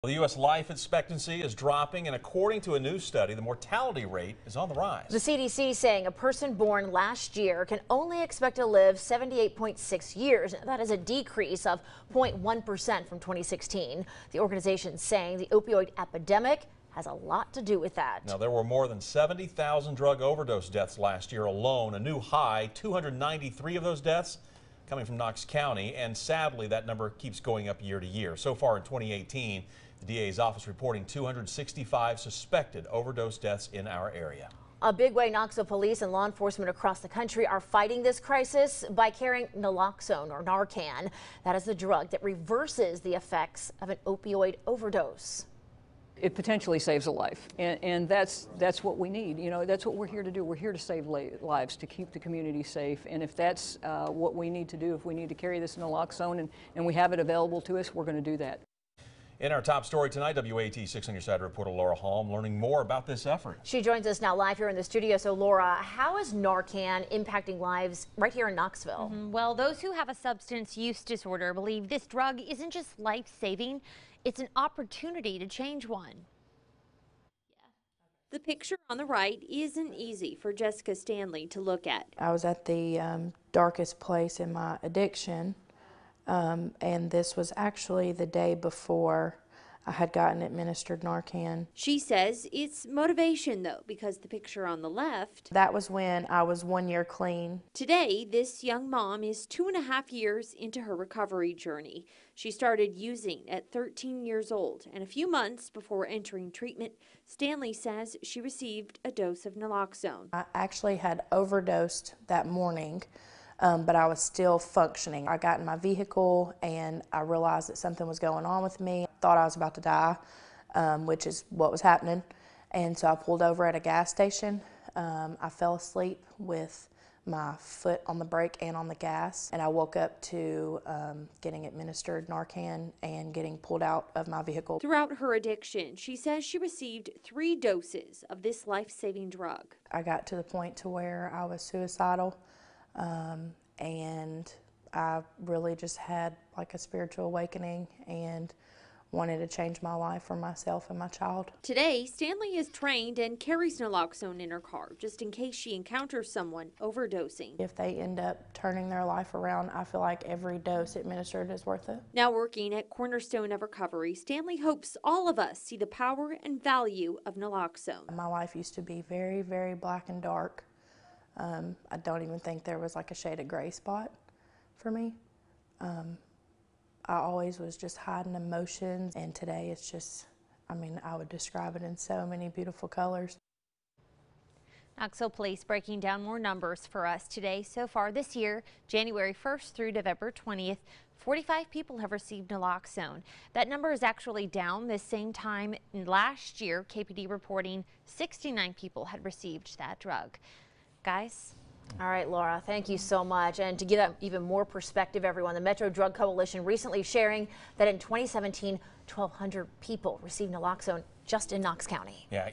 The U.S. life expectancy is dropping, and according to a new study, the mortality rate is on the rise. The CDC saying a person born last year can only expect to live 78.6 years. That is a decrease of 0.1% from 2016. The organization saying the opioid epidemic has a lot to do with that. Now, there were more than 70,000 drug overdose deaths last year alone, a new high. 293 of those deaths coming from Knox County, and sadly that number keeps going up year to year. So far in 2018, the DA's office reporting 265 suspected overdose deaths in our area. A big way Knoxville police and law enforcement across the country are fighting this crisis by carrying Naloxone, or Narcan. That is the drug that reverses the effects of an opioid overdose. It potentially saves a life, and that's what we need. You know, that's what we're here to do. We're here to save lives, to keep the community safe. And if that's what we need to do, if we need to carry this naloxone and we have it available to us, we're going to do that. In our top story tonight, WATE 6 on your side reporter Laura Halm learning more about this effort. She joins us now live here in the studio. So Laura, how is Narcan impacting lives right here in Knoxville? Well, those who have a substance use disorder believe this drug isn't just life-saving, it's an opportunity to change one. The picture on the right isn't easy for Jessica Stanley to look at. I was at the darkest place in my addiction, and this was actually the day before I had gotten administered Narcan. She says it's motivation, though, because the picture on the left. That was when I was 1 year clean. Today, this young mom is 2.5 years into her recovery journey. She started using at 13 years old, and a few months before entering treatment, Stanley says she received a dose of naloxone. I actually had overdosed that morning, but I was still functioning. I got in my vehicle and I realized that something was going on with me. I thought I was about to die, which is what was happening. And so I pulled over at a gas station. I fell asleep with my foot on the brake and on the gas, and I woke up to getting administered Narcan and getting pulled out of my vehicle. Throughout her addiction, she says she received 3 doses of this life-saving drug. I got to the point to where I was suicidal, and I really just had like a spiritual awakening and wanted to change my life for myself and my child. Today, Stanley is trained and carries naloxone in her car just in case she encounters someone overdosing. If they end up turning their life around, I feel like every dose administered is worth it. Now working at Cornerstone of Recovery, Stanley hopes all of us see the power and value of naloxone. My life used to be very, very black and dark. I don't even think there was like a shade of gray spot for me. I always was just hiding emotions, and today it's just, I mean, I would describe it in so many beautiful colors. Knoxville police breaking down more numbers for us today. So far this year, January 1st through November 20th, 45 people have received naloxone. That number is actually down. This same time last year, KPD reporting 69 people had received that drug. Guys? All right, Laura, thank you so much. And to give that even more perspective, everyone, the Metro Drug Coalition recently sharing that in 2017, 1,200 people received naloxone just in Knox County. Yeah.